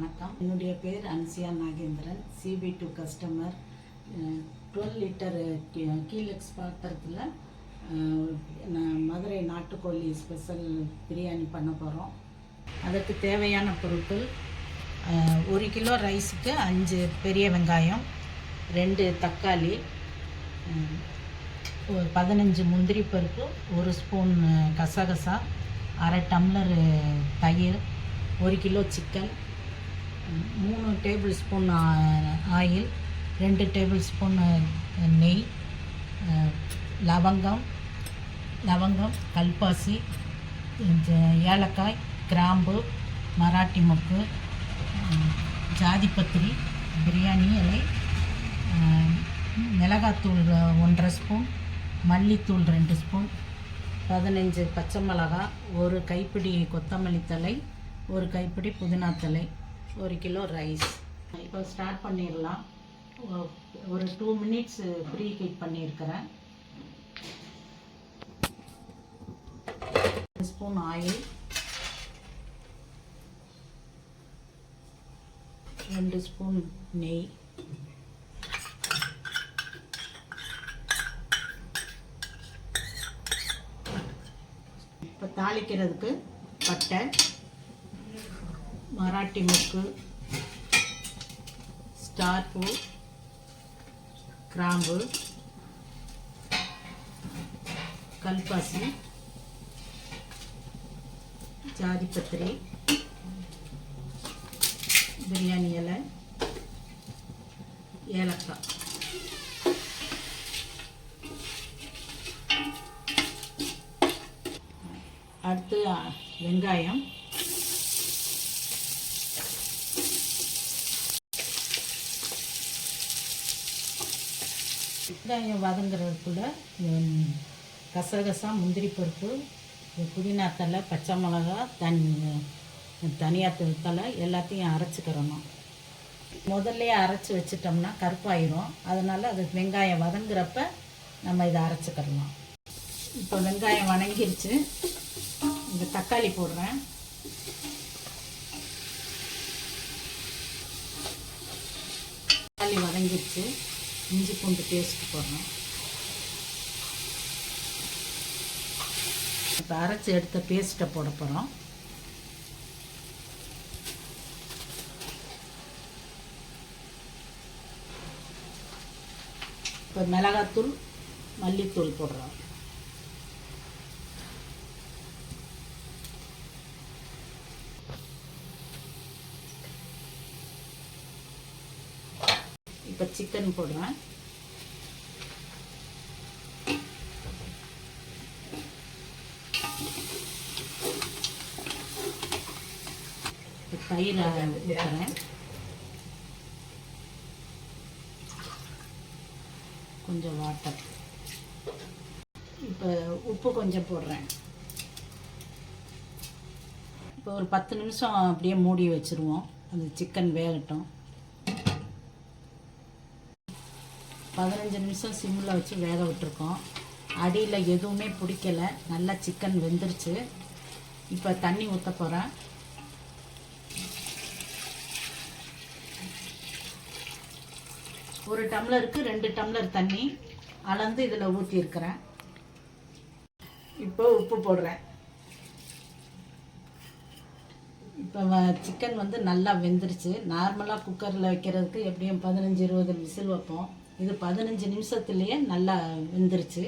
வணக்கம். என்னுடைய பேர் Ansiya Nagendran. CB2 customer. 12 litre கீழக்ஸ் பாத்திரத்தில் நான் மதுரை நாட்டுக்கோழி ஸ்பெஷல் பிரியாணி பண்ண போகிறோம். அதுக்கு தேவையான பொருட்கள் 1 கிலோ ரைஸுக்கு 5 பெரிய வெங்காயம், 2 தக்காளி, 15 முந்திரி பருப்பு, 1 ஸ்பூன் கசகசா, 1/2 டம்ளர் தயிர், 1 kilo chicken, 3 table spoon oil, 2 table spoon நெய், லவங்கம், கல்பாசி, ஏலக்காய், கிராம்பு, மராட்டி மொக்கு, ஜாதிபத்திரி, பிரியாணி இலை, மிளகாத்தூள் 1/2 ஸ்பூன், மல்லித்தூள் 2 ஸ்பூன், 15 பச்சை மிளகா, 1 கைப்பிடி கொத்தமல்லி தழை, 1 கைப்பிடி புதினா தழை, 1 கிலோ ரைஸ். இப்போ ஸ்டார்ட் பண்ணிடலாம். ஒரு 2 மினிட்ஸ் ப்ரீ ஹீட் பண்ணியிருக்கிறேன். 1 ஸ்பூன் ஆயில், 2 ஸ்பூன் நெய், இப்போ தாளிக்கிறதுக்கு பட்டை, மராட்டி மொக்கு, ஸ்டார் பூ, கிராம்பு, கல்பாசி, ஜாதிபத்திரி, பிரியாணி இலை, ஏலக்காய். அடுத்து வெங்காயம், வெங்காயம் வதங்குறதுக்குள்ள கசகசா, முந்திரி பருப்பு, புதினா தழை, பச்சை மிளகா, தனியாக தழை எல்லாத்தையும் அரைச்சிக்கிறணும். முதல்ல அரைச்சி வச்சிட்டோம்னா கருப்பாயிரும். அதனால் அது வெங்காயம் வதங்குறப்ப நம்ம இதை அரைச்சிக்கிறலாம். இப்போ வெங்காயம் வதங்கிருச்சு. இந்த தக்காளி போடுறேன். தக்காளி வதங்கிருச்சு. இஞ்சி பூண்டு பேஸ்ட் போடுறேன். இப்போ அரைச்சி எடுத்த பேஸ்ட்டை போட போகிறோம். இப்போ மிளகாத்தூள், மல்லித்தூள் போடுறோம். இப்போ சிக்கன் போடுறேன். தயிர் ஊற்றுறேன். கொஞ்சம் வாட்டர். இப்போ உப்பு கொஞ்சம் போடுறேன். இப்போ ஒரு 10 நிமிஷம் அப்படியே மூடி வச்சுருவோம். அந்த சிக்கன் வேகட்டும். 15 நிமிஷம் சிம்மில் வச்சு வேக விட்டுருக்கோம். அடியில் எதுவுமே பிடிக்கலை. நல்லா சிக்கன் வெந்துருச்சு. இப்போ தண்ணி ஊற்ற போகிறேன். ஒரு டம்ளருக்கு 2 டம்ளர் தண்ணி அளந்து இதில் ஊற்றிருக்கிறேன். இப்போ உப்பு போடுறேன். இப்போ சிக்கன் நல்லா வெந்துருச்சு. நார்மலாக குக்கரில் வைக்கிறதுக்கு எப்படியும் 15-20 விசில் வைப்போம். இது 15 நிமிஷத்துலேயே நல்லா வெந்துருச்சு.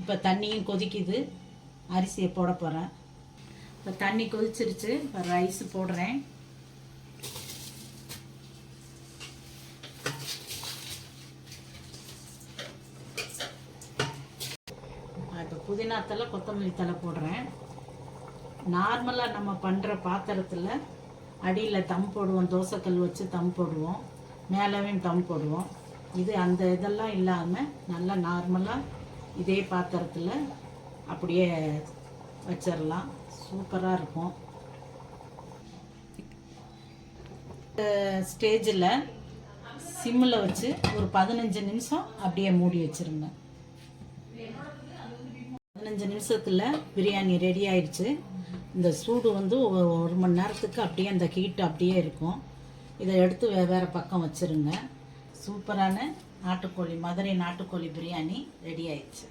இப்போ தண்ணியும் கொதிக்குது. அரிசியை போட போகிறேன். இப்போ தண்ணி கொதிச்சிருச்சு. இப்போ ரைஸ் போடுறேன். இப்போ புதினா தழை, கொத்தமல்லி தழை போடுறேன். நார்மலாக நம்ம பண்ணுற பாத்திரத்தில் அடியில் தம் போடுவோம். தோசைக்கல் வச்சு தம் போடுவோம். மேலேயும் தம் போடுவோம். இது அந்த இதெல்லாம் இல்லாமல் நல்லா நார்மலாக இதே பாத்திரத்தில் அப்படியே வச்சிடலாம். சூப்பராக இருக்கும். ஸ்டேஜில் சிம்மில் வச்சு ஒரு 15 நிமிஷம் அப்படியே மூடி வச்சுருங்க. 15 நிமிஷத்தில் பிரியாணி ரெடி ஆயிடுச்சு. இந்த சூடு வந்து ஒரு மணி நேரத்துக்கு அப்படியே அந்த ஹீட் அப்படியே இருக்கும். இதை எடுத்து வேறு பக்கம் வச்சுருங்க. சூப்பரான நாட்டுக்கோழி, மதுரை நாட்டுக்கோழி பிரியாணி ரெடி ஆயிடுச்சு.